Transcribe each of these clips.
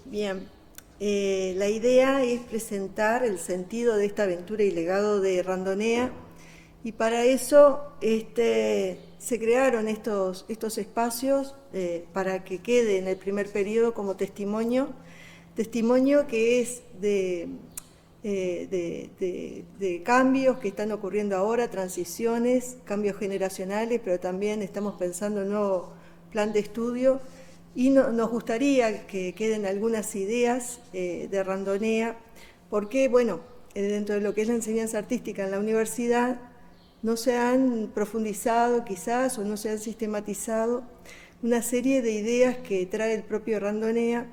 Bien, la idea es presentar el sentido de esta aventura y legado de Randonea, y para eso se crearon estos espacios para que quede en el primer periodo como testimonio que es de cambios que están ocurriendo ahora, transiciones, cambios generacionales, pero también estamos pensando en un nuevo plan de estudio. Y nos gustaría que queden algunas ideas de Randonea, porque, bueno, dentro de lo que es la enseñanza artística en la universidad, no se han profundizado quizás o no se han sistematizado una serie de ideas que trae el propio Randonea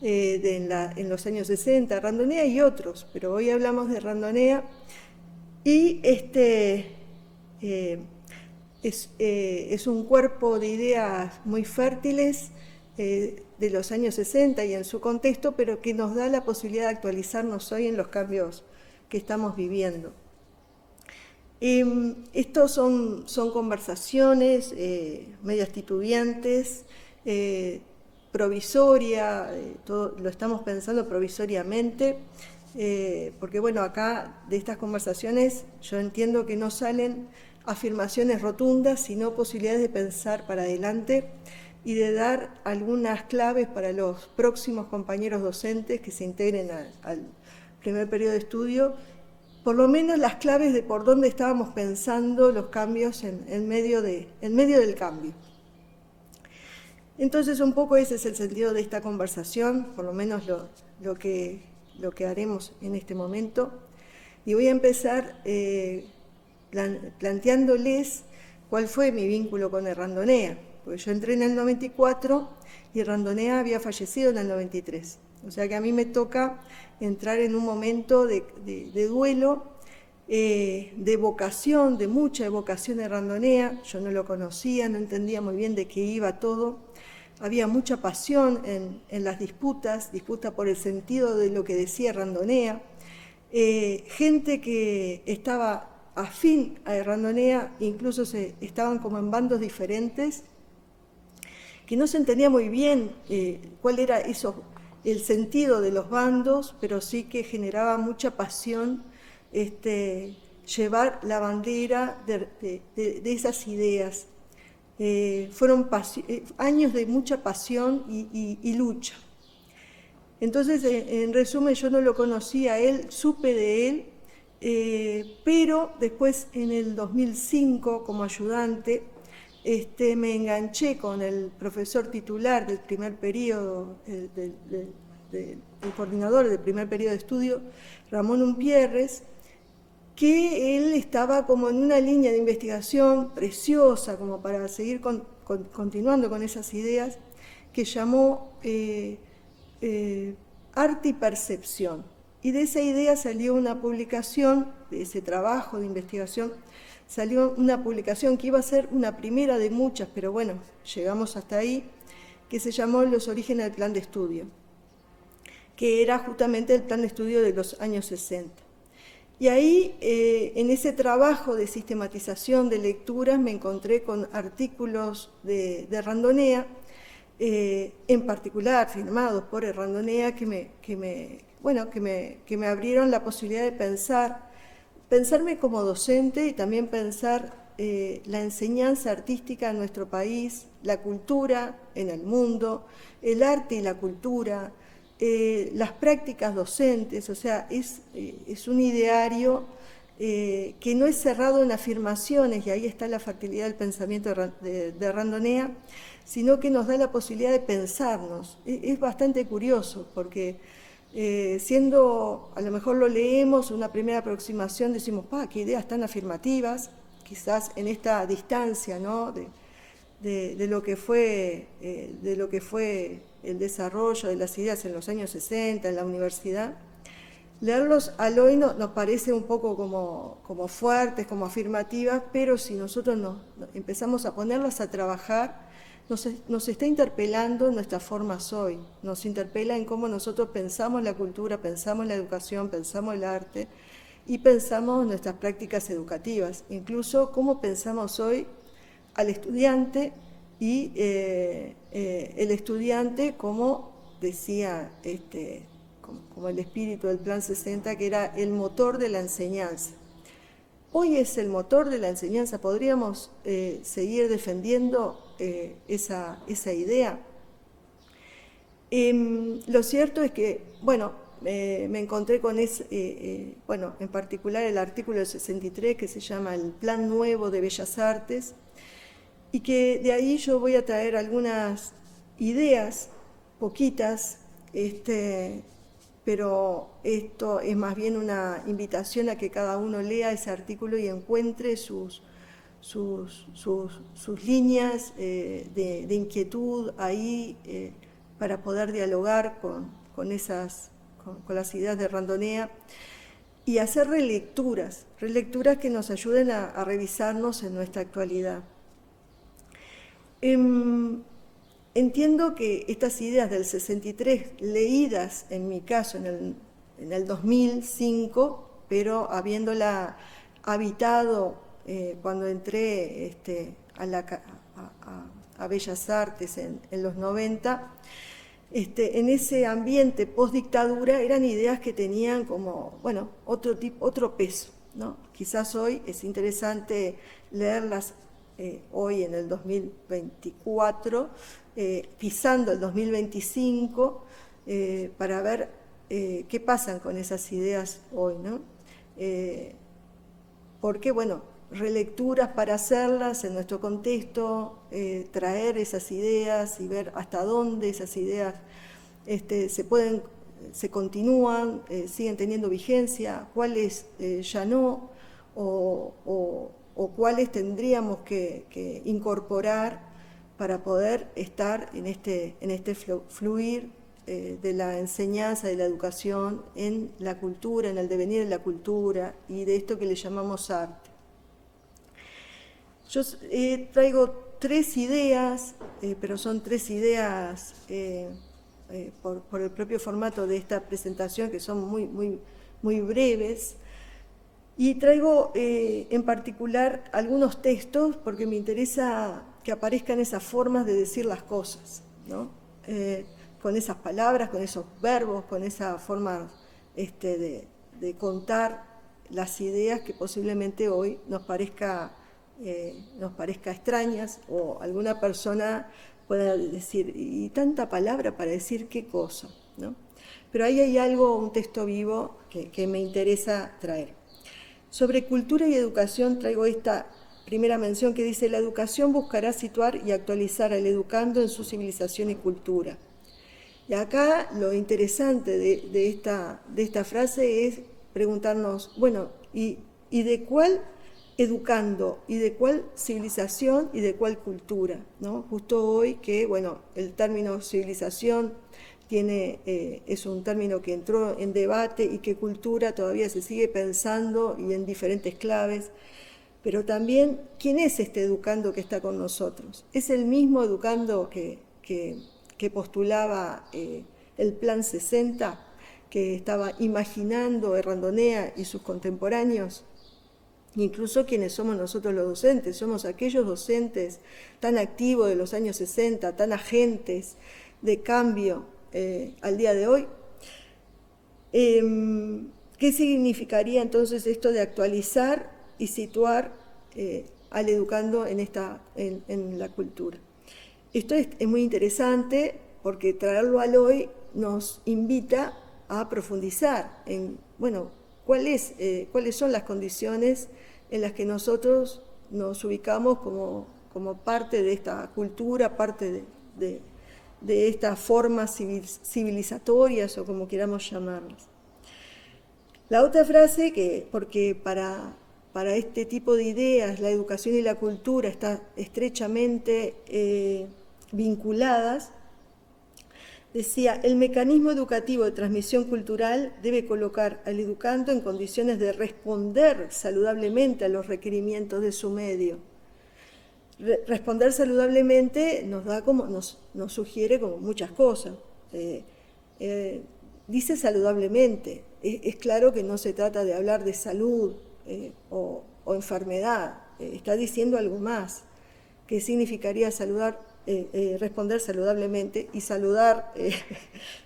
en los años 60, Randonea y otros, pero hoy hablamos de Randonea, y es un cuerpo de ideas muy fértiles de los años 60 y en su contexto, pero que nos da la posibilidad de actualizarnos hoy en los cambios que estamos viviendo. Estos son conversaciones medias titubeantes, provisoria, todo lo estamos pensando provisoriamente, porque bueno, acá de estas conversaciones yo entiendo que no salen afirmaciones rotundas, sino posibilidades de pensar para adelante y de dar algunas claves para los próximos compañeros docentes que se integren al primer periodo de estudio, por lo menos las claves de por dónde estábamos pensando los cambios en medio del cambio. Entonces un poco ese es el sentido de esta conversación, por lo menos lo que haremos en este momento. Y voy a empezar planteándoles cuál fue mi vínculo con el Randonea, porque yo entré en el 94 y Randonea había fallecido en el 93. O sea que a mí me toca entrar en un momento de duelo, de evocación, de mucha evocación de Randonea. Yo no lo conocía, no entendía muy bien de qué iba todo. Había mucha pasión en las disputa por el sentido de lo que decía Randonea. Gente que estaba afín a Randonea, incluso estaban como en bandos diferentes, que no se entendía muy bien cuál era el sentido de los bandos, pero sí que generaba mucha pasión llevar la bandera de esas ideas. Fueron años de mucha pasión y lucha. Entonces, en resumen, yo no lo conocía a él, supe de él, pero después en el 2005, como ayudante, me enganché con el profesor titular del primer periodo, el coordinador del primer periodo de estudio, Ramón Umpierres, que él estaba como en una línea de investigación preciosa, como para seguir continuando con esas ideas, que llamó Arte y Percepción. Y de esa idea salió una publicación, de ese trabajo de investigación, salió una publicación que iba a ser una primera de muchas, pero bueno, llegamos hasta ahí, que se llamó Los orígenes del plan de estudio, que era justamente el plan de estudio de los años 60. Y ahí, en ese trabajo de sistematización de lecturas, me encontré con artículos de Randonea, en particular firmados por Randonea, que me abrieron la posibilidad de pensarme como docente y también pensar la enseñanza artística en nuestro país, la cultura en el mundo, el arte y la cultura, las prácticas docentes. O sea, es un ideario que no es cerrado en afirmaciones, y ahí está la fertilidad del pensamiento de Randonea, sino que nos da la posibilidad de pensarnos. Es bastante curioso, porque a lo mejor lo leemos, una primera aproximación, decimos, qué ideas tan afirmativas, quizás en esta distancia, ¿no?, de lo que fue el desarrollo de las ideas en los años 60 en la universidad. Leerlos al hoy nos parece un poco como fuertes, como afirmativas, pero si nosotros empezamos a ponerlas a trabajar, nos está interpelando nuestras formas hoy, nos interpela en cómo nosotros pensamos la cultura, pensamos la educación, pensamos el arte y pensamos nuestras prácticas educativas, incluso cómo pensamos hoy al estudiante y el estudiante como decía, como el espíritu del Plan 60, que era el motor de la enseñanza. Hoy es el motor de la enseñanza. ¿Podríamos seguir defendiendo esa idea? Lo cierto es que, bueno, me encontré con en particular el artículo 63 que se llama el Plan Nuevo de Bellas Artes, y que de ahí yo voy a traer algunas ideas, poquitas, pero esto es más bien una invitación a que cada uno lea ese artículo y encuentre sus líneas de inquietud ahí para poder dialogar con las ideas de Randonea y hacer relecturas que nos ayuden a revisarnos en nuestra actualidad. Entiendo que estas ideas del 63, leídas en mi caso en el 2005, pero habiéndola habitado cuando entré a Bellas Artes en los 90, en ese ambiente post-dictadura eran ideas que tenían como, bueno, otro peso, ¿no? Quizás hoy es interesante leerlas hoy en el 2024, pisando el 2025, para ver qué pasan con esas ideas hoy, ¿no? Porque, bueno, relecturas para hacerlas en nuestro contexto, traer esas ideas y ver hasta dónde esas ideas se continúan, siguen teniendo vigencia, cuáles ya no, o cuáles tendríamos que incorporar para poder estar en este fluir de la enseñanza, de la educación, en la cultura, en el devenir de la cultura y de esto que le llamamos arte. Yo traigo 3 ideas, pero son 3 ideas por el propio formato de esta presentación, que son muy breves. Y traigo en particular algunos textos porque me interesa que aparezcan esas formas de decir las cosas, ¿no? Con esas palabras, con esos verbos, con esa forma de contar las ideas que posiblemente hoy nos parezca extrañas, o alguna persona pueda decir, ¿y tanta palabra para decir qué cosa?, ¿no? Pero ahí hay algo, un texto vivo que me interesa traer. Sobre cultura y educación traigo esta primera mención que dice: la educación buscará situar y actualizar al educando en su civilización y cultura. Y acá lo interesante de esta frase es preguntarnos, bueno, ¿y de cuál educando y de cuál civilización y de cuál cultura, ¿no? Justo hoy que, bueno, el término civilización es un término que entró en debate y que cultura todavía se sigue pensando y en diferentes claves, pero también, ¿quién es este educando que está con nosotros? ¿Es el mismo educando que postulaba el Plan 60, que estaba imaginando Randonea y sus contemporáneos? Incluso quienes somos nosotros los docentes, somos aquellos docentes tan activos de los años 60, tan agentes de cambio al día de hoy. ¿Qué significaría entonces esto de actualizar y situar al educando en la cultura? Esto es muy interesante porque traerlo al hoy nos invita a profundizar en, bueno, cuáles son las condiciones en las que nosotros nos ubicamos como parte de esta cultura, parte de estas formas civilizatorias o como queramos llamarlas. La otra frase, porque para este tipo de ideas la educación y la cultura están estrechamente vinculadas, decía: el mecanismo educativo de transmisión cultural debe colocar al educando en condiciones de responder saludablemente a los requerimientos de su medio. Responder saludablemente nos sugiere como muchas cosas. Dice saludablemente, es claro que no se trata de hablar de salud o enfermedad, está diciendo algo más. ¿Qué significaría responder saludablemente y saludar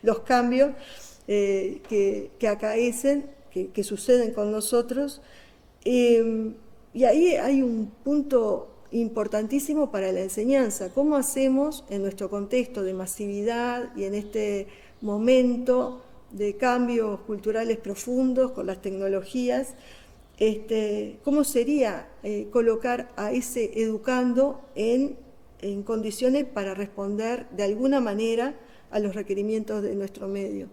los cambios que acaecen, que suceden con nosotros. Y ahí hay un punto importantísimo para la enseñanza. ¿Cómo hacemos en nuestro contexto de masividad y en este momento de cambios culturales profundos con las tecnologías, cómo sería colocar a ese educando en condiciones para responder de alguna manera a los requerimientos de nuestro medio?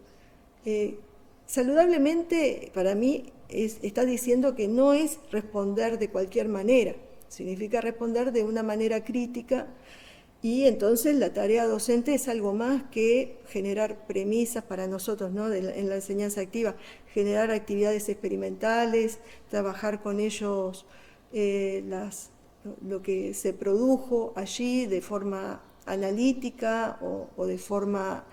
Saludablemente, para mí, está diciendo que no es responder de cualquier manera, significa responder de una manera crítica, y entonces la tarea docente es algo más que generar premisas para nosotros, ¿no? En la enseñanza activa, generar actividades experimentales, trabajar con ellos lo que se produjo allí de forma analítica o de forma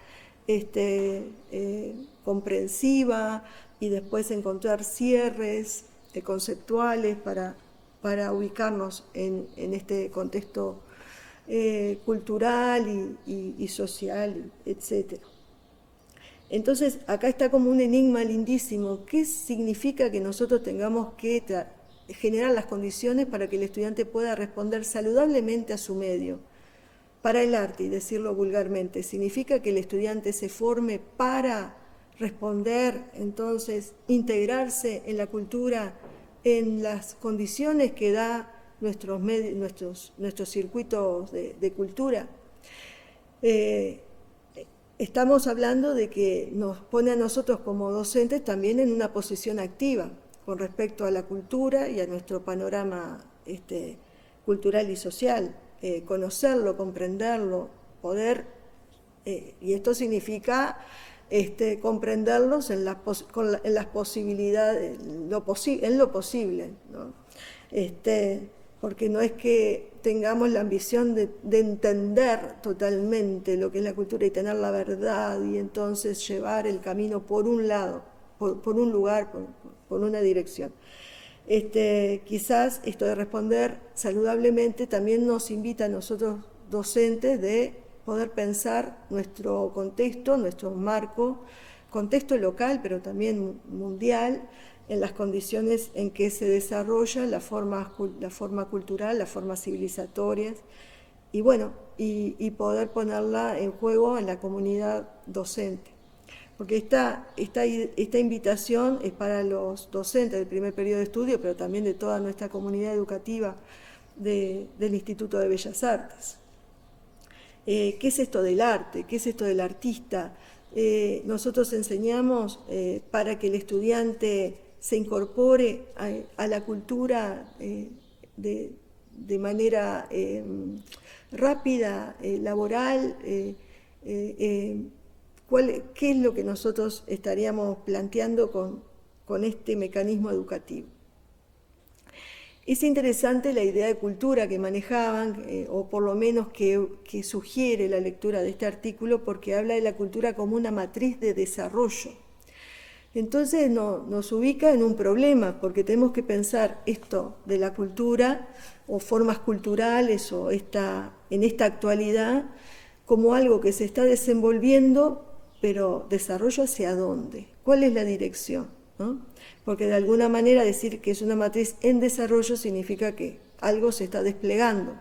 comprensiva, y después encontrar cierres conceptuales para ubicarnos en este contexto cultural y social, etc. Entonces, acá está como un enigma lindísimo. ¿Qué significa que nosotros tengamos que generar las condiciones para que el estudiante pueda responder saludablemente a su medio? Para el arte, y decirlo vulgarmente, significa que el estudiante se forme para responder, entonces, integrarse en la cultura, en las condiciones que da nuestros circuitos de cultura. Estamos hablando de que nos pone a nosotros como docentes también en una posición activa con respecto a la cultura y a nuestro panorama cultural y social. Conocerlo, comprenderlo, poder, y esto significa comprenderlos en las posibilidades, en lo posible, ¿no? Porque no es que tengamos la ambición de entender totalmente lo que es la cultura y tener la verdad, y entonces llevar el camino por un lado, por un lugar, por una dirección. Quizás esto de responder saludablemente también nos invita a nosotros docentes de poder pensar nuestro contexto, nuestro marco, contexto local, pero también mundial, en las condiciones en que se desarrolla la forma cultural, las formas civilizatorias, y bueno, y poder ponerla en juego en la comunidad docente. Porque esta invitación es para los docentes del primer periodo de estudio, pero también de toda nuestra comunidad educativa del Instituto de Bellas Artes. ¿Qué es esto del arte? ¿Qué es esto del artista? Nosotros enseñamos para que el estudiante se incorpore a la cultura de manera rápida, laboral. ¿Qué es lo que nosotros estaríamos planteando con este mecanismo educativo? Es interesante la idea de cultura que manejaban, o por lo menos que sugiere la lectura de este artículo, porque habla de la cultura como una matriz de desarrollo. Entonces nos ubica en un problema, porque tenemos que pensar esto de la cultura o formas culturales o en esta actualidad como algo que se está desenvolviendo, pero ¿desarrollo hacia dónde? ¿Cuál es la dirección? ¿No? Porque de alguna manera decir que es una matriz en desarrollo significa que algo se está desplegando,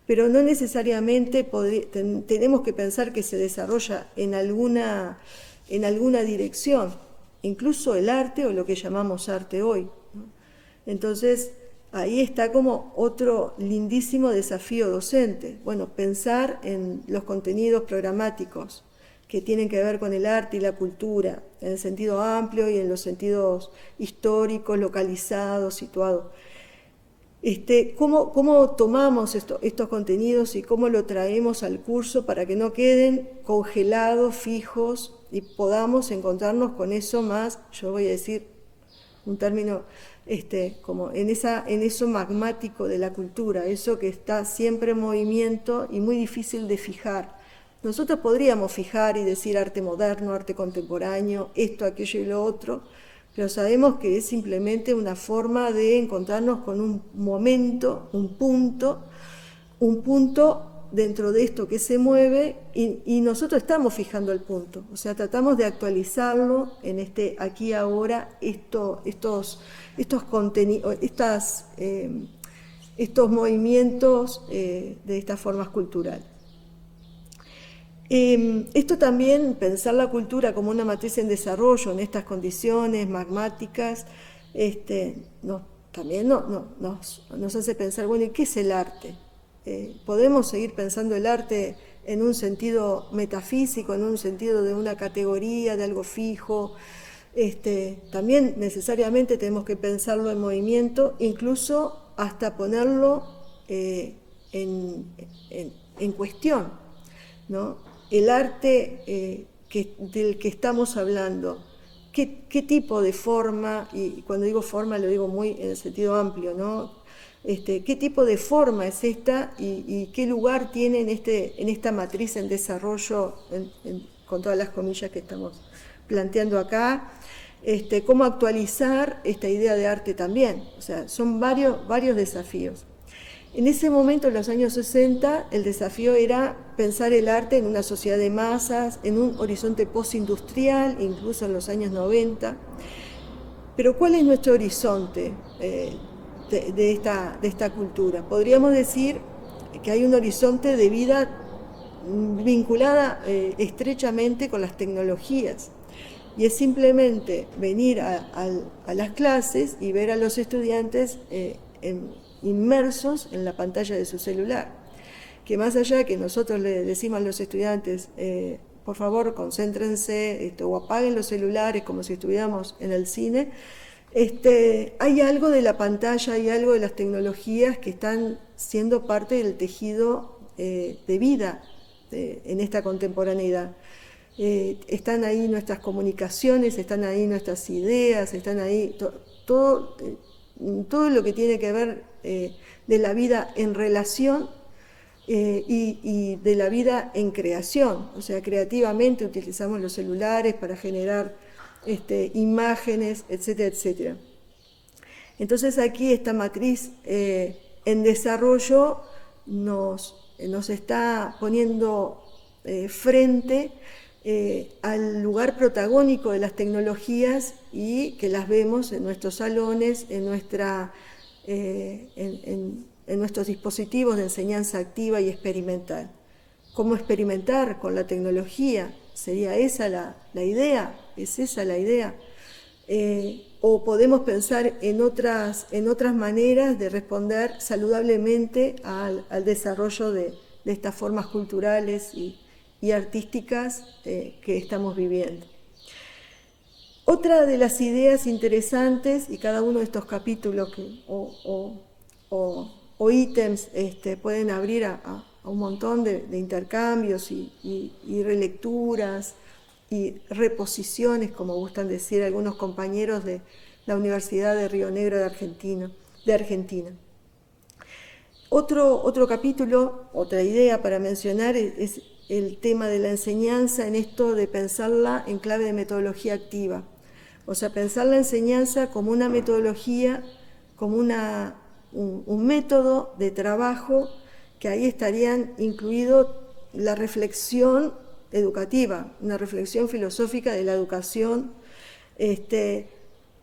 pero no necesariamente tenemos que pensar que se desarrolla en alguna dirección, incluso el arte o lo que llamamos arte hoy, ¿no? Entonces, ahí está como otro lindísimo desafío docente. Bueno, pensar en los contenidos programáticos que tienen que ver con el arte y la cultura, en el sentido amplio y en los sentidos históricos, localizados, situados. ¿Cómo tomamos estos contenidos y cómo lo traemos al curso para que no queden congelados, fijos, y podamos encontrarnos con eso más, yo voy a decir un término, como en eso magmático de la cultura, eso que está siempre en movimiento y muy difícil de fijar. Nosotros podríamos fijar y decir arte moderno, arte contemporáneo, esto, aquello y lo otro, pero sabemos que es simplemente una forma de encontrarnos con un momento, un punto dentro de esto que se mueve y nosotros estamos fijando el punto, o sea, tratamos de actualizarlo en este aquí y ahora, estos contenidos, estos movimientos de estas formas culturales. Esto también, pensar la cultura como una matriz en desarrollo en estas condiciones magmáticas, también nos hace pensar, bueno, ¿y qué es el arte? ¿Podemos seguir pensando el arte en un sentido metafísico, en un sentido de una categoría, de algo fijo? También necesariamente tenemos que pensarlo en movimiento, incluso hasta ponerlo en cuestión, ¿no? El arte del que estamos hablando, ¿qué tipo de forma, y cuando digo forma lo digo muy en el sentido amplio, ¿no? ¿Qué tipo de forma es esta y qué lugar tiene en esta matriz en desarrollo, con todas las comillas que estamos planteando acá? Cómo actualizar esta idea de arte también, o sea, son varios desafíos. En ese momento, en los años 60, el desafío era pensar el arte en una sociedad de masas, en un horizonte postindustrial, incluso en los años 90. Pero ¿cuál es nuestro horizonte de esta cultura? Podríamos decir que hay un horizonte de vida vinculada estrechamente con las tecnologías. Y es simplemente venir a las clases y ver a los estudiantes inmersos en la pantalla de su celular. Que más allá de que nosotros le decimos a los estudiantes, por favor, concéntrense o apaguen los celulares como si estuviéramos en el cine, hay algo de la pantalla, hay algo de las tecnologías que están siendo parte del tejido de vida en esta contemporaneidad. Están ahí nuestras comunicaciones, están ahí nuestras ideas, están ahí todo lo que tiene que ver de la vida en relación y de la vida en creación. O sea, creativamente utilizamos los celulares para generar imágenes, etcétera, etcétera. Entonces aquí esta matriz en desarrollo nos está poniendo frente al lugar protagónico de las tecnologías y que las vemos en nuestros salones, en nuestros dispositivos de enseñanza activa y experimental. ¿Cómo experimentar con la tecnología? ¿Sería esa la idea? ¿Es esa la idea? O podemos pensar en otras maneras de responder saludablemente al desarrollo de estas formas culturales y artísticas que estamos viviendo. Otra de las ideas interesantes, y cada uno de estos capítulos o ítems pueden abrir a un montón de intercambios y relecturas y reposiciones, como gustan decir algunos compañeros de la Universidad de Río Negro de Argentina. Otro capítulo, otra idea para mencionar es el tema de la enseñanza en esto de pensarla en clave de metodología activa. O sea, pensar la enseñanza como una metodología, como un método de trabajo, que ahí estarían incluido la reflexión educativa, una reflexión filosófica de la educación.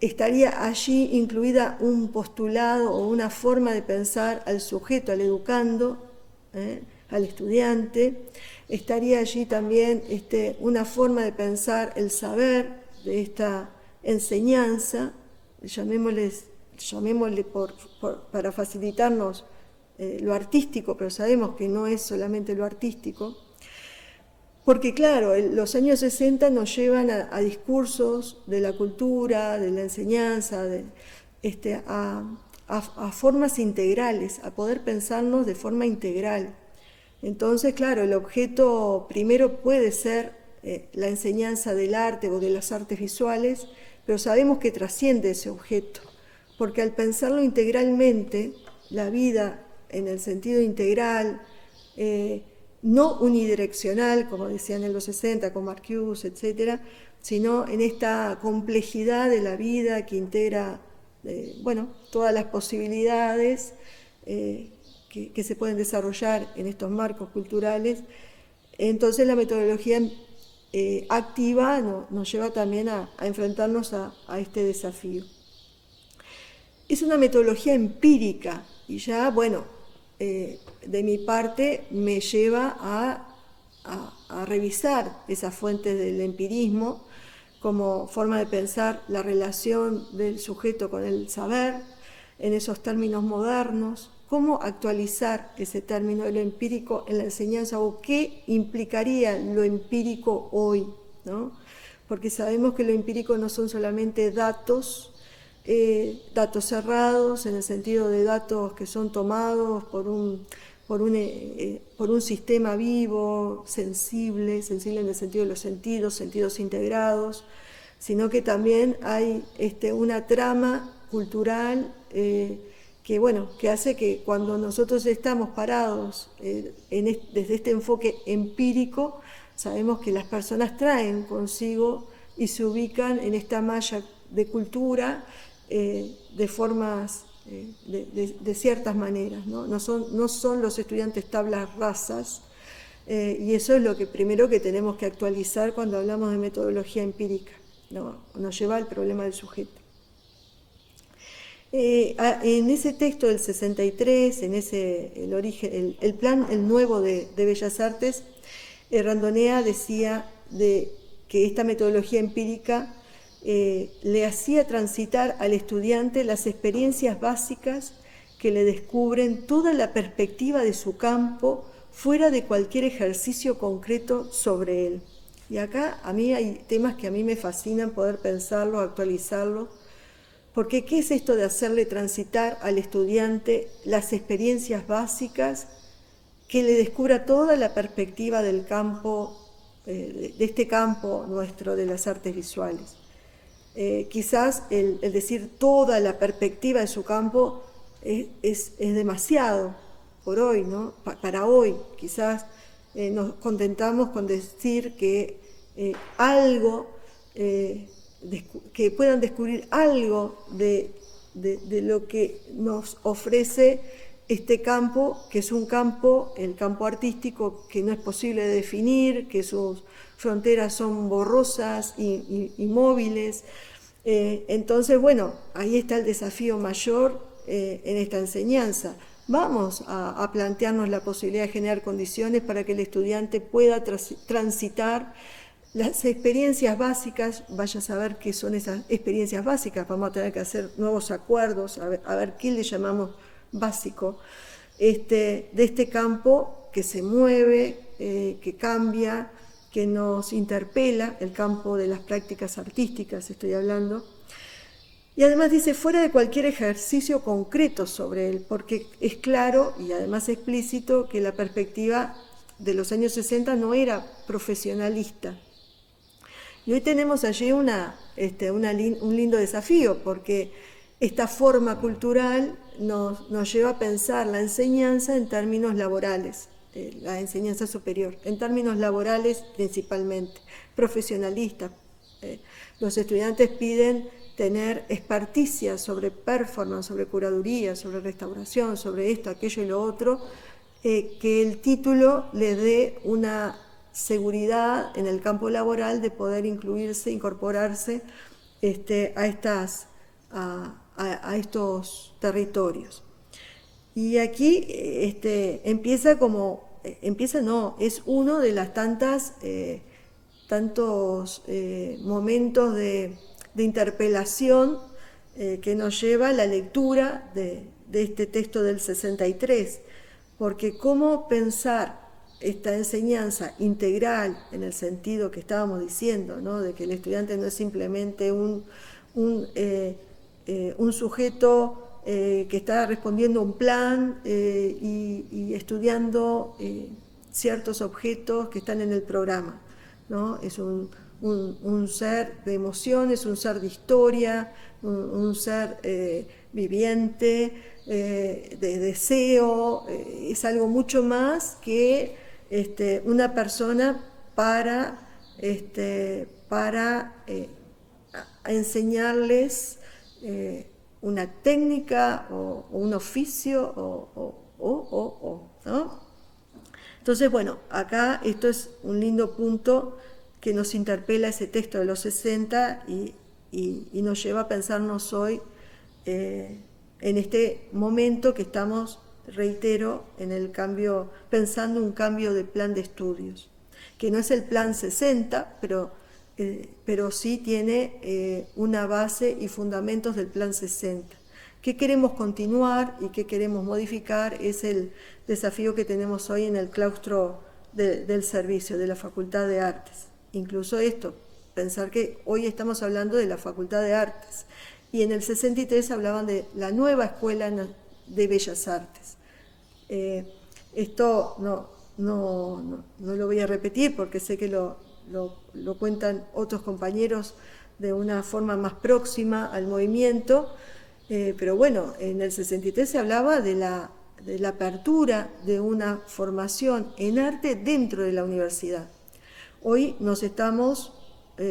Estaría allí incluida un postulado o una forma de pensar al sujeto, al educando, al estudiante. Estaría allí también una forma de pensar el saber de esta enseñanza, llamémosle para facilitarnos lo artístico, pero sabemos que no es solamente lo artístico, porque claro, los años 60 nos llevan a discursos de la cultura, de la enseñanza, a formas integrales, a poder pensarnos de forma integral. Entonces, claro, el objeto primero puede ser la enseñanza del arte o de las artes visuales, pero sabemos que trasciende ese objeto, porque al pensarlo integralmente, la vida en el sentido integral, no unidireccional, como decían en los 60, con Marcuse, etcétera, sino en esta complejidad de la vida que integra todas las posibilidades, que se pueden desarrollar en estos marcos culturales. Entonces la metodología activa nos lleva también a enfrentarnos a este desafío. Es una metodología empírica y ya, bueno, de mi parte me lleva a revisar esas fuentes del empirismo como forma de pensar la relación del sujeto con el saber en esos términos modernos, cómo actualizar ese término de lo empírico en la enseñanza o qué implicaría lo empírico hoy, ¿no? Porque sabemos que lo empírico no son solamente datos, datos cerrados en el sentido de datos que son tomados por un sistema vivo, sensible en el sentido de los sentidos integrados, sino que también hay una trama cultural que hace que cuando nosotros estamos parados desde este enfoque empírico, sabemos que las personas traen consigo y se ubican en esta malla de cultura de formas, de ciertas maneras, ¿no? No son los estudiantes tablas rasas, y eso es lo primero que tenemos que actualizar cuando hablamos de metodología empírica, ¿no? Nos lleva al problema del sujeto. En ese texto del 63, en el plan nuevo de Bellas Artes, Randonea decía que esta metodología empírica le hacía transitar al estudiante las experiencias básicas que le descubren toda la perspectiva de su campo fuera de cualquier ejercicio concreto sobre él. Y acá a mí hay temas que a mí me fascinan poder pensarlo, actualizarlo, porque ¿qué es esto de hacerle transitar al estudiante las experiencias básicas que le descubra toda la perspectiva del campo, de este campo nuestro de las artes visuales? Quizás el decir toda la perspectiva de su campo es demasiado por hoy, ¿no? Para hoy. Quizás nos contentamos con decir que que puedan descubrir algo de lo que nos ofrece este campo, que es un campo, el campo artístico, que no es posible de definir, que sus fronteras son borrosas y móviles. Entonces, bueno, ahí está el desafío mayor en esta enseñanza. Vamos a plantearnos la posibilidad de generar condiciones para que el estudiante pueda transitar las experiencias básicas. Vaya a saber qué son esas experiencias básicas, vamos a tener que hacer nuevos acuerdos, a ver qué le llamamos básico, de este campo que se mueve, que cambia, que nos interpela, el campo de las prácticas artísticas estoy hablando. Y además dice, fuera de cualquier ejercicio concreto sobre él, porque es claro y además explícito que la perspectiva de los años 60 no era profesionalista. Y hoy tenemos allí un lindo desafío, porque esta forma cultural nos lleva a pensar la enseñanza en términos laborales, la enseñanza superior, en términos laborales principalmente, profesionalistas. Los estudiantes piden tener experticia sobre performance, sobre curaduría, sobre restauración, sobre esto, aquello y lo otro, que el título les dé una seguridad en el campo laboral de poder incluirse, incorporarse a estos territorios. Y aquí es uno de las tantos momentos de interpelación que nos lleva a la lectura de este texto del 63, porque cómo pensar esta enseñanza integral en el sentido que estábamos diciendo, ¿no? De que el estudiante no es simplemente un sujeto que está respondiendo a un plan y estudiando ciertos objetos que están en el programa, ¿no? Es un ser de emociones, un ser de historia, un ser viviente, de deseo, es algo mucho más que una persona para enseñarles una técnica o un oficio ¿no? Entonces, bueno, acá esto es un lindo punto que nos interpela ese texto de los 60 y nos lleva a pensarnos hoy en este momento que estamos, reitero, en el cambio, pensando un cambio de plan de estudios, que no es el plan 60, pero sí tiene una base y fundamentos del plan 60. ¿Qué queremos continuar y qué queremos modificar? Es el desafío que tenemos hoy en el claustro del servicio, de la Facultad de Artes. Incluso esto, pensar que hoy estamos hablando de la Facultad de Artes y en el 63 hablaban de la nueva Escuela de Bellas Artes. Esto no lo voy a repetir porque sé que lo cuentan otros compañeros de una forma más próxima al movimiento, pero bueno, en el 63 se hablaba de la apertura de una formación en arte dentro de la universidad. Hoy nos estamos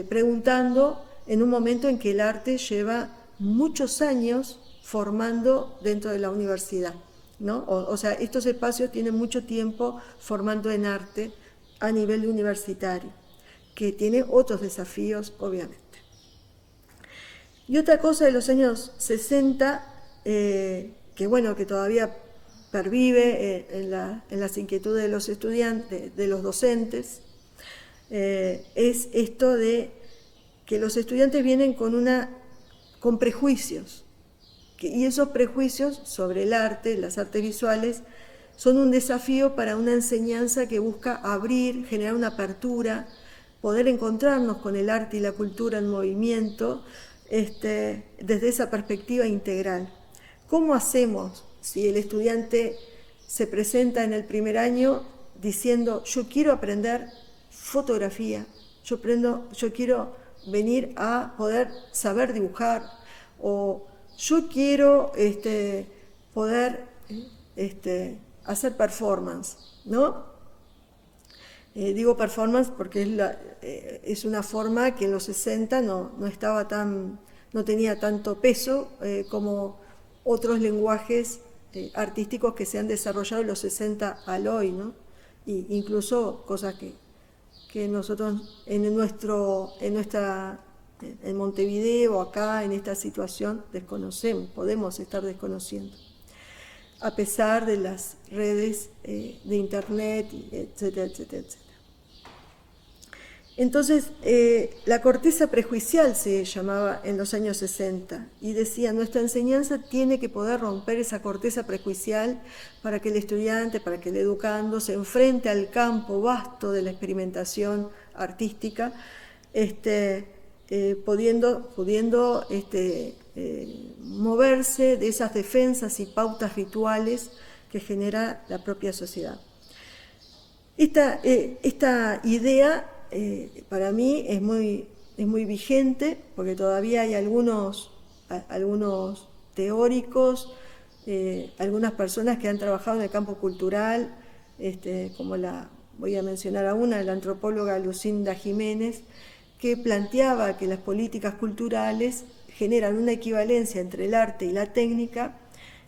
preguntando en un momento en que el arte lleva muchos años formando dentro de la universidad, ¿no? O sea, estos espacios tienen mucho tiempo formando en arte a nivel universitario, que tiene otros desafíos, obviamente. Y otra cosa de los años 60, que bueno, que todavía pervive en las inquietudes de los estudiantes, de los docentes, es esto de que los estudiantes vienen con prejuicios, y esos prejuicios sobre el arte, las artes visuales, son un desafío para una enseñanza que busca abrir, generar una apertura, poder encontrarnos con el arte y la cultura en movimiento, desde esa perspectiva integral. ¿Cómo hacemos si el estudiante se presenta en el primer año diciendo yo quiero aprender fotografía, yo quiero venir a poder saber dibujar, o yo quiero poder hacer performance, ¿no? Digo performance porque es una forma que en los 60 no tenía tanto peso como otros lenguajes artísticos que se han desarrollado en los 60 al hoy, ¿no? Incluso cosas que nosotros en Montevideo, acá, en esta situación, desconocemos, podemos estar desconociendo, a pesar de las redes de internet, etcétera, etcétera, etcétera. Entonces, la corteza prejuicial se llamaba en los años 60 y decía, nuestra enseñanza tiene que poder romper esa corteza prejuicial para que el estudiante, para que el educando se enfrente al campo vasto de la experimentación artística, pudiendo moverse de esas defensas y pautas rituales que genera la propia sociedad. Esta idea para mí es muy vigente porque todavía hay algunos teóricos, algunas personas que han trabajado en el campo cultural, como voy a mencionar a una, la antropóloga Lucinda Jiménez, que planteaba que las políticas culturales generan una equivalencia entre el arte y la técnica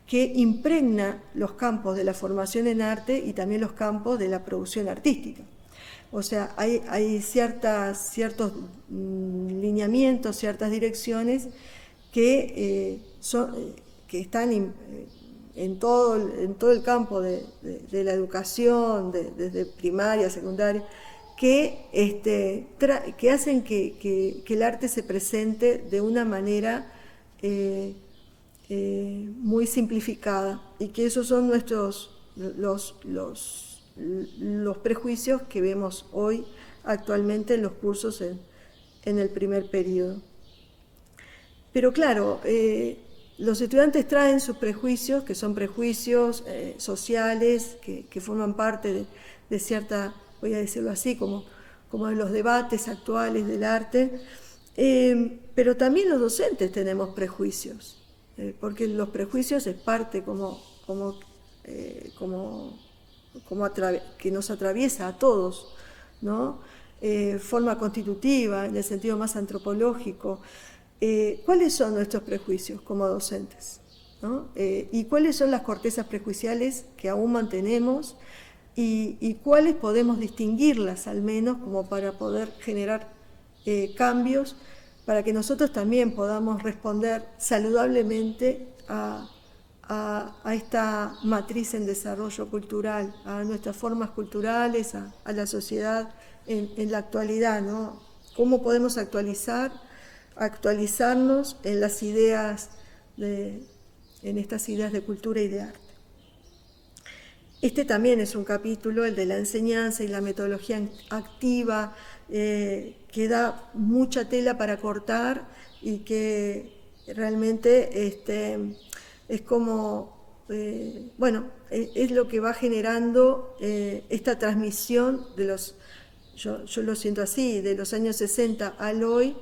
que impregna los campos de la formación en arte y también los campos de la producción artística. O sea, hay ciertos lineamientos, ciertas direcciones que están en todo el campo de la educación, desde primaria, secundaria, que hacen que el arte se presente de una manera muy simplificada y que esos son los prejuicios que vemos hoy actualmente en los cursos en el primer periodo. Pero claro, los estudiantes traen sus prejuicios, que son prejuicios sociales, que forman parte de cierta, voy a decirlo así, como de los debates actuales del arte, pero también los docentes tenemos prejuicios, porque los prejuicios es parte que nos atraviesa a todos, ¿no? Forma constitutiva, en el sentido más antropológico. ¿Cuáles son nuestros prejuicios como docentes? ¿no? Y cuáles son las cortezas prejuiciales que aún mantenemos y cuáles podemos distinguirlas al menos como para poder generar cambios para que nosotros también podamos responder saludablemente a esta matriz en desarrollo cultural, a nuestras formas culturales, a la sociedad en la actualidad, ¿no? ¿Cómo podemos actualizarnos en las ideas, en estas ideas de cultura y de arte? Este también es un capítulo, el de la enseñanza y la metodología activa, que da mucha tela para cortar y que realmente es como, es lo que va generando esta transmisión de los, yo lo siento así, de los años 60 al hoy,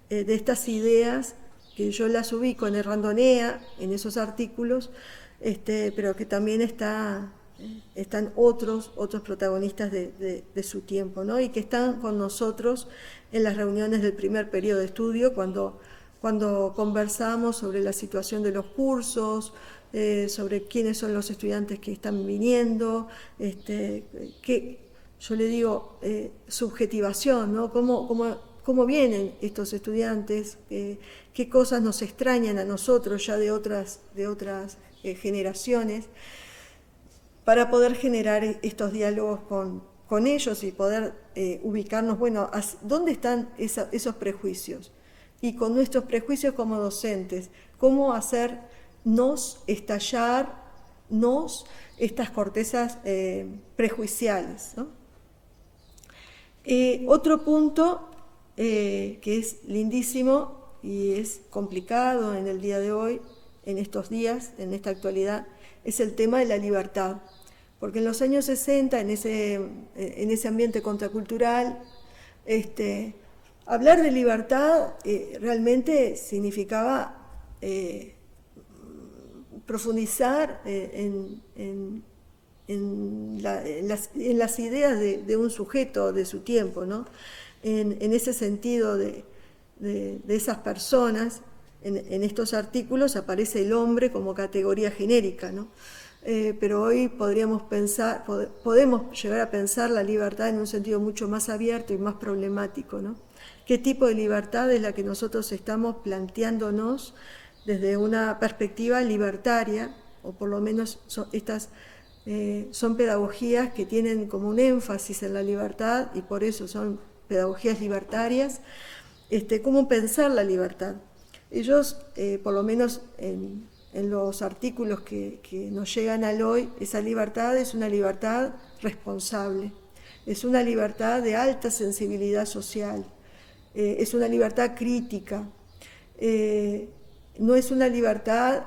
de estas ideas que yo las ubico en Errandonea, en esos artículos, pero que también están otros protagonistas de su tiempo, ¿no? Y que están con nosotros en las reuniones del primer periodo de estudio, cuando conversamos sobre la situación de los cursos, sobre quiénes son los estudiantes que están viniendo, yo le digo subjetivación, ¿no? ¿Cómo vienen estos estudiantes? ¿Qué cosas nos extrañan a nosotros ya de otras generaciones? Para poder generar estos diálogos con ellos y poder ubicarnos, bueno, ¿dónde están esos prejuicios? Y con nuestros prejuicios como docentes, ¿cómo hacernos estallarnos estas cortezas prejuiciales, ¿no? Otro punto que es lindísimo y es complicado en el día de hoy, en estos días, en esta actualidad, es el tema de la libertad. Porque en los años 60, en ese ambiente contracultural, hablar de libertad realmente significaba profundizar en las ideas de un sujeto de su tiempo, ¿no? En ese sentido de esas personas, en estos artículos aparece el hombre como categoría genérica, ¿no? Pero hoy podemos llegar a pensar la libertad en un sentido mucho más abierto y más problemático, ¿no? ¿Qué tipo de libertad es la que nosotros estamos planteándonos desde una perspectiva libertaria? O por lo menos son pedagogías que tienen como un énfasis en la libertad y por eso son pedagogías libertarias. ¿Cómo pensar la libertad? Ellos, por lo menos en los artículos que nos llegan al hoy, esa libertad es una libertad responsable, es una libertad de alta sensibilidad social, es una libertad crítica, no es una libertad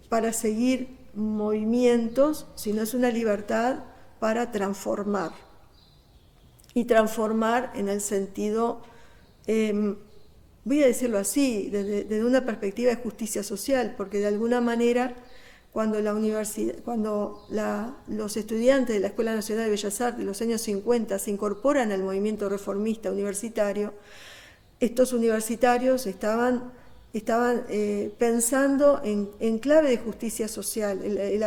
para seguir movimientos, sino es una libertad para transformar. Y transformar en el sentido, voy a decirlo así, desde una perspectiva de justicia social, porque de alguna manera cuando los estudiantes de la Escuela Nacional de Bellas Artes de los años 50 se incorporan al movimiento reformista universitario, estos universitarios estaban pensando en clave de justicia social. El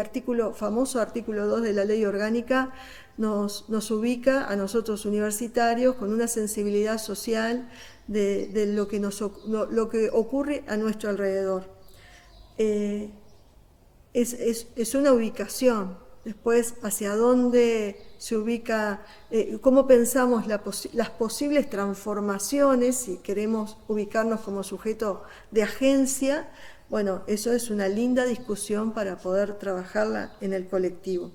famoso artículo 2 de la Ley Orgánica nos ubica a nosotros universitarios con una sensibilidad social de lo que ocurre a nuestro alrededor. Es una ubicación. Después, hacia dónde se ubica, cómo pensamos las posibles transformaciones, si queremos ubicarnos como sujeto de agencia, bueno, eso es una linda discusión para poder trabajarla en el colectivo.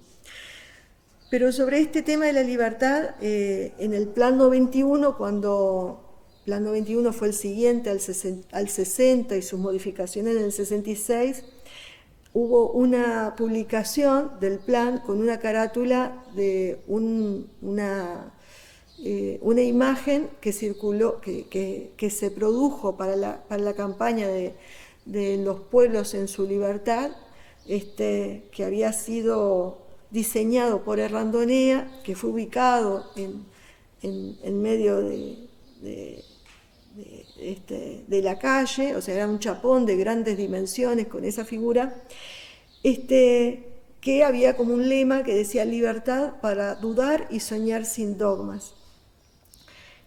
Pero sobre este tema de la libertad, en el Plan 91, cuando Plan 91 fue el siguiente al 60 y sus modificaciones en el 66, hubo una publicación del plan con una carátula de una imagen que circuló, que se produjo para la campaña de los pueblos en su libertad, que había sido diseñado por Errandonea, que fue ubicado en medio de de la calle, o sea, era un chapón de grandes dimensiones con esa figura, que había como un lema que decía libertad para dudar y soñar sin dogmas.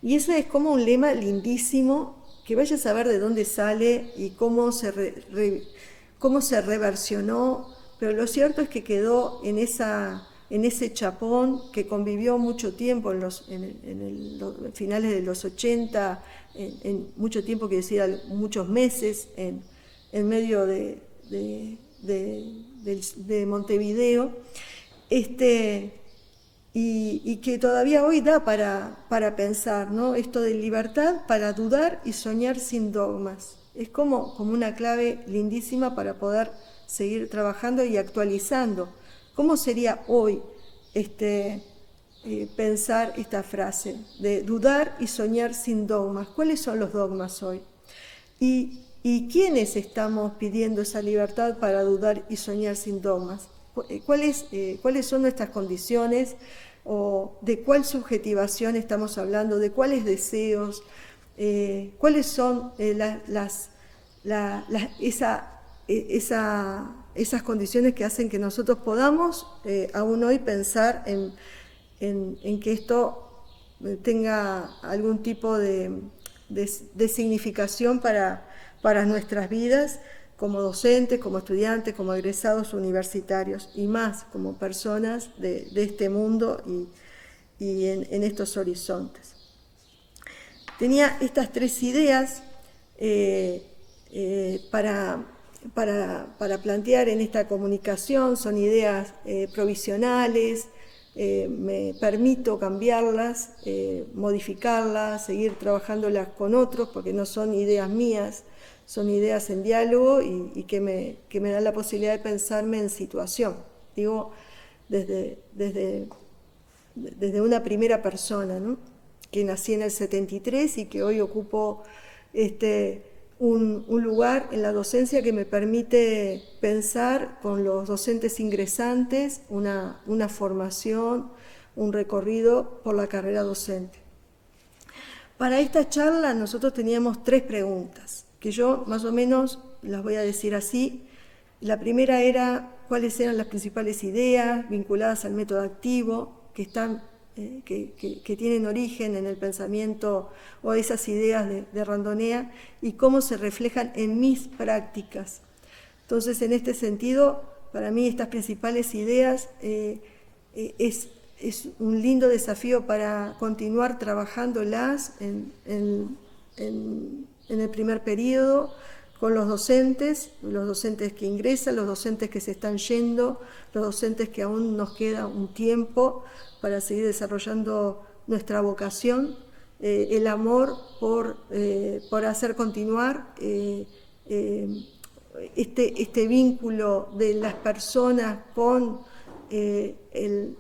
Y ese es como un lema lindísimo, que vaya a saber de dónde sale y cómo se reversionó, pero lo cierto es que quedó en ese chapón que convivió mucho tiempo en los finales de los 80, en mucho tiempo, quiere decir muchos meses, en medio de Montevideo, y que todavía hoy da para pensar, ¿no? Esto de libertad para dudar y soñar sin dogmas. Es como una clave lindísima para poder seguir trabajando y actualizando. ¿Cómo sería hoy pensar esta frase de dudar y soñar sin dogmas? ¿Cuáles son los dogmas hoy? ¿Y quiénes estamos pidiendo esa libertad para dudar y soñar sin dogmas? ¿Cuáles son nuestras condiciones? ¿O de cuál subjetivación estamos hablando? ¿De cuáles deseos? ¿Cuáles son esas condiciones que hacen que nosotros podamos aún hoy pensar en que esto tenga algún tipo de significación para nuestras vidas, como docentes, como estudiantes, como egresados universitarios y más como personas de este mundo y en estos horizontes? Tenía estas 3 ideas para plantear en esta comunicación. Son ideas provisionales, me permito cambiarlas, modificarlas, seguir trabajándolas con otros, porque no son ideas mías, son ideas en diálogo y que me dan la posibilidad de pensarme en situación. Digo, desde una primera persona, ¿no? Que nací en el 73 y que hoy ocupo un lugar en la docencia que me permite pensar con los docentes ingresantes una formación, un recorrido por la carrera docente. Para esta charla nosotros teníamos 3 preguntas, que yo más o menos las voy a decir así. La primera era cuáles eran las principales ideas vinculadas al método activo que tienen origen en el pensamiento o esas ideas de Randonea y cómo se reflejan en mis prácticas. Entonces, en este sentido, para mí estas principales ideas es un lindo desafío para continuar trabajándolas en el primer periodo con los docentes que ingresan, los docentes que se están yendo, los docentes que aún nos queda un tiempo para seguir desarrollando nuestra vocación, el amor por hacer continuar este vínculo de las personas con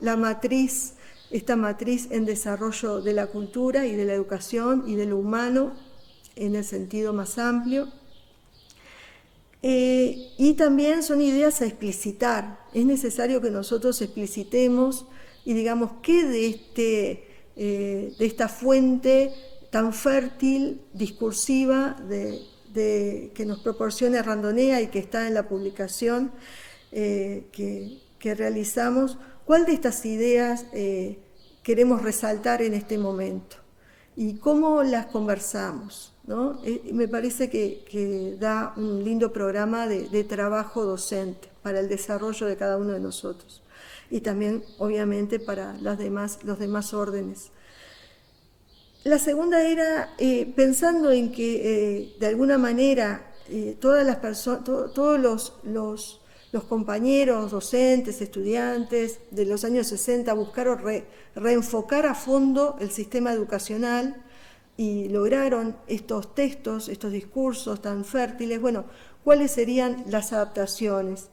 la matriz, esta matriz en desarrollo de la cultura y de la educación y de lo humano en el sentido más amplio. Y también son ideas a explicitar. Es necesario que nosotros explicitemos y digamos qué de esta fuente tan fértil, discursiva, que nos proporciona Randonea y que está en la publicación que realizamos, cuál de estas ideas queremos resaltar en este momento y cómo las conversamos, ¿no? Me parece que da un lindo programa de trabajo docente para el desarrollo de cada uno de nosotros y también, obviamente, para los demás órdenes. La segunda era pensando en que, de alguna manera, todas las personas, todos los compañeros, docentes, estudiantes de los años 60 buscaron reenfocar a fondo el sistema educacional y lograron estos textos, estos discursos tan fértiles. Bueno, ¿cuáles serían las adaptaciones?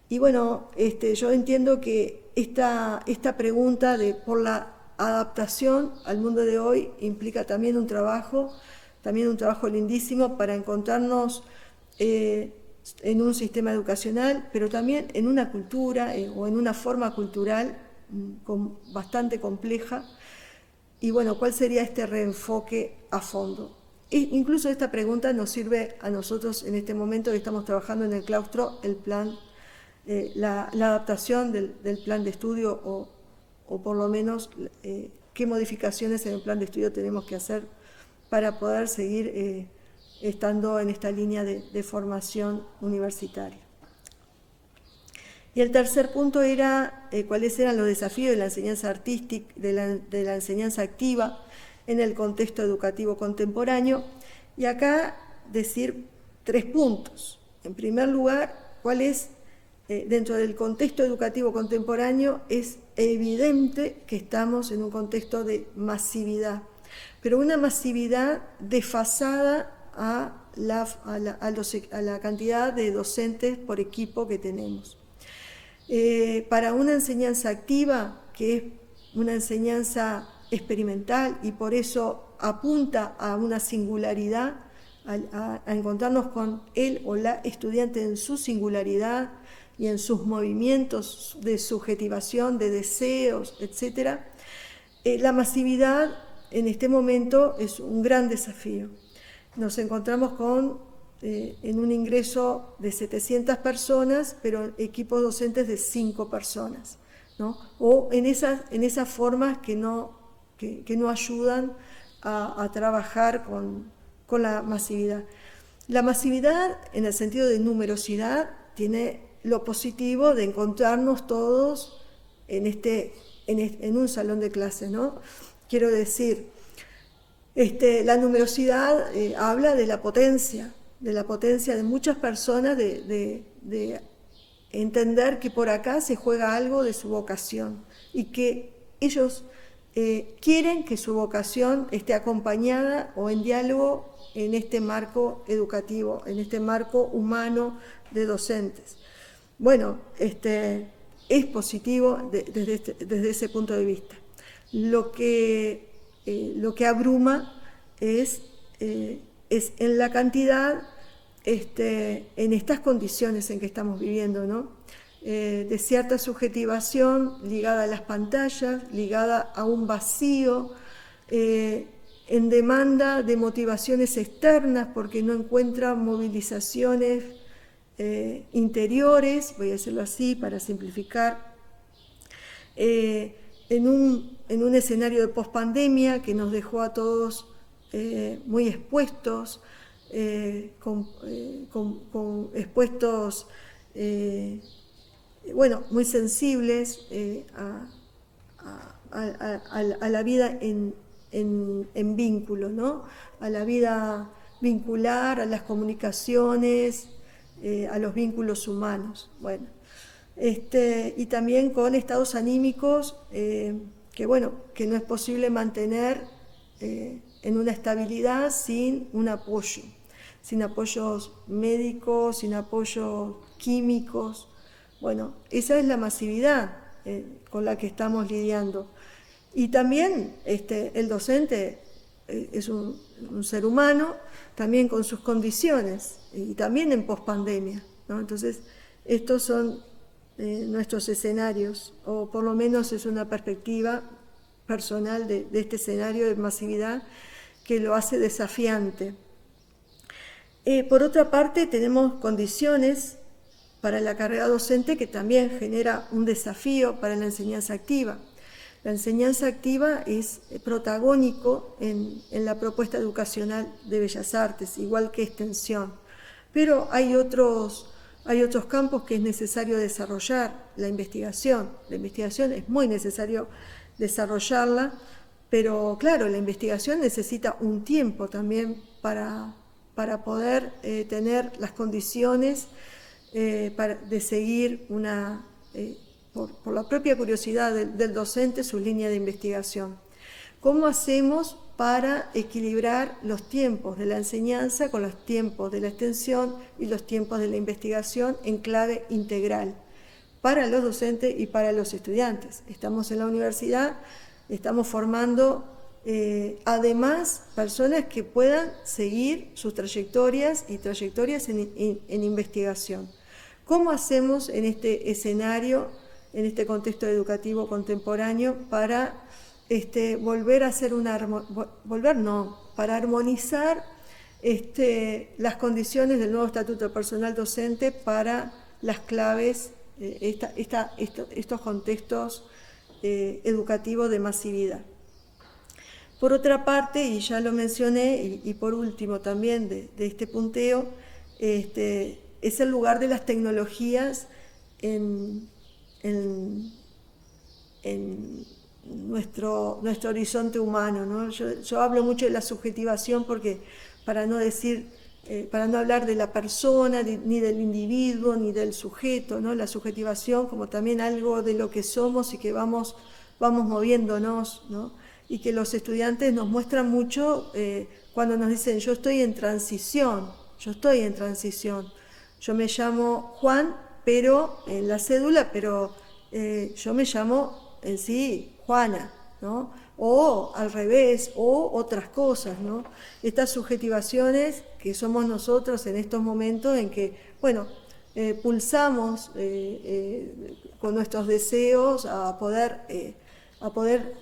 Y bueno, yo entiendo que esta pregunta por la adaptación al mundo de hoy implica también un trabajo lindísimo para encontrarnos en un sistema educacional, pero también en una cultura o en una forma cultural bastante compleja. Y bueno, ¿cuál sería este reenfoque a fondo? incluso esta pregunta nos sirve a nosotros en este momento que estamos trabajando en el claustro, el plan, la adaptación del plan de estudio o por lo menos qué modificaciones en el plan de estudio tenemos que hacer para poder seguir estando en esta línea de formación universitaria. Y el tercer punto era cuáles eran los desafíos de la enseñanza artística, de la enseñanza activa en el contexto educativo contemporáneo. Y acá decir 3 puntos. En primer lugar, cuál es, dentro del contexto educativo contemporáneo, es evidente que estamos en un contexto de masividad, pero una masividad desfasada a la cantidad de docentes por equipo que tenemos. Para una enseñanza activa, que es una enseñanza experimental y por eso apunta a una singularidad, a encontrarnos con él o la estudiante en su singularidad y en sus movimientos de subjetivación, de deseos, etc. La masividad en este momento es un gran desafío. Nos encontramos en un ingreso de 700 personas, pero equipos docentes de 5 personas, ¿no? O en esas formas que no ayudan a trabajar con la masividad. La masividad, en el sentido de numerosidad, tiene lo positivo de encontrarnos todos en un salón de clases, ¿no? Quiero decir, la numerosidad habla de la potencia de muchas personas, de entender que por acá se juega algo de su vocación y que ellos quieren que su vocación esté acompañada o en diálogo en este marco educativo, en este marco humano de docentes. Bueno, es positivo desde ese punto de vista. Lo que abruma es en la cantidad, en estas condiciones en que estamos viviendo, ¿no? De cierta subjetivación ligada a las pantallas, ligada a un vacío, en demanda de motivaciones externas porque no encuentra movilizaciones interiores, voy a decirlo así para simplificar, en un escenario de pospandemia que nos dejó a todos muy expuestos, expuestos, muy sensibles a la vida en vínculo, ¿no? A la vida vincular, a las comunicaciones, a los vínculos humanos. Bueno, y también con estados anímicos que no es posible mantener en una estabilidad sin un apoyo, sin apoyos médicos, sin apoyos químicos. Bueno, esa es la masividad con la que estamos lidiando. Y también el docente es un ser humano, también con sus condiciones, y también en pospandemia, ¿no? Entonces, estos son nuestros escenarios, o por lo menos es una perspectiva personal de este escenario de masividad que lo hace desafiante. Por otra parte, tenemos condiciones para la carrera docente que también genera un desafío para la enseñanza activa. La enseñanza activa es protagónico en la propuesta educacional de Bellas Artes, igual que extensión. Pero hay otros campos que es necesario desarrollar. La investigación es muy necesario desarrollarla, pero claro, la investigación necesita un tiempo también para poder tener las condiciones de seguir por la propia curiosidad del docente su línea de investigación. ¿Cómo hacemos para equilibrar los tiempos de la enseñanza con los tiempos de la extensión y los tiempos de la investigación en clave integral para los docentes y para los estudiantes? Estamos en la universidad, estamos formando además personas que puedan seguir sus trayectorias y trayectorias en investigación. ¿Cómo hacemos en este escenario, en este contexto educativo contemporáneo, para para armonizar las condiciones del nuevo Estatuto de Personal Docente para las claves, estos contextos educativos de masividad. Por otra parte, y ya lo mencioné, y por último también de este punteo, es el lugar de las tecnologías en nuestro horizonte humano, ¿no? Yo hablo mucho de la subjetivación porque para no hablar de la persona, ni del individuo, ni del sujeto, ¿no? La subjetivación como también algo de lo que somos y que vamos moviéndonos, ¿no? Y que los estudiantes nos muestran mucho cuando nos dicen yo estoy en transición, yo me llamo Juan, pero en la cédula, pero yo me llamo en sí Juana, ¿no? O al revés, o otras cosas, ¿no? Estas subjetivaciones que somos nosotros en estos momentos en que, bueno, pulsamos con nuestros deseos a poder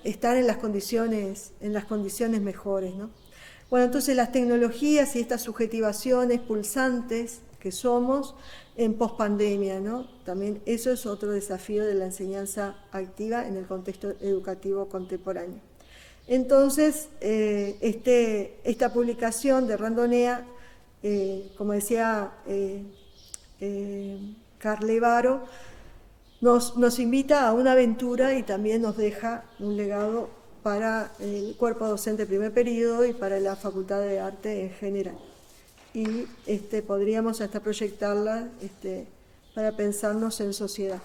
estar en las condiciones mejores, ¿no? Bueno, entonces las tecnologías y estas subjetivaciones pulsantes que somos en pospandemia, ¿no? También eso es otro desafío de la enseñanza activa en el contexto educativo contemporáneo. Entonces, esta publicación de Randonea, como decía Carlevaro, nos invita a una aventura y también nos deja un legado para el cuerpo docente de primer periodo y para la Facultad de Arte en general. Y podríamos hasta proyectarla para pensarnos en sociedad.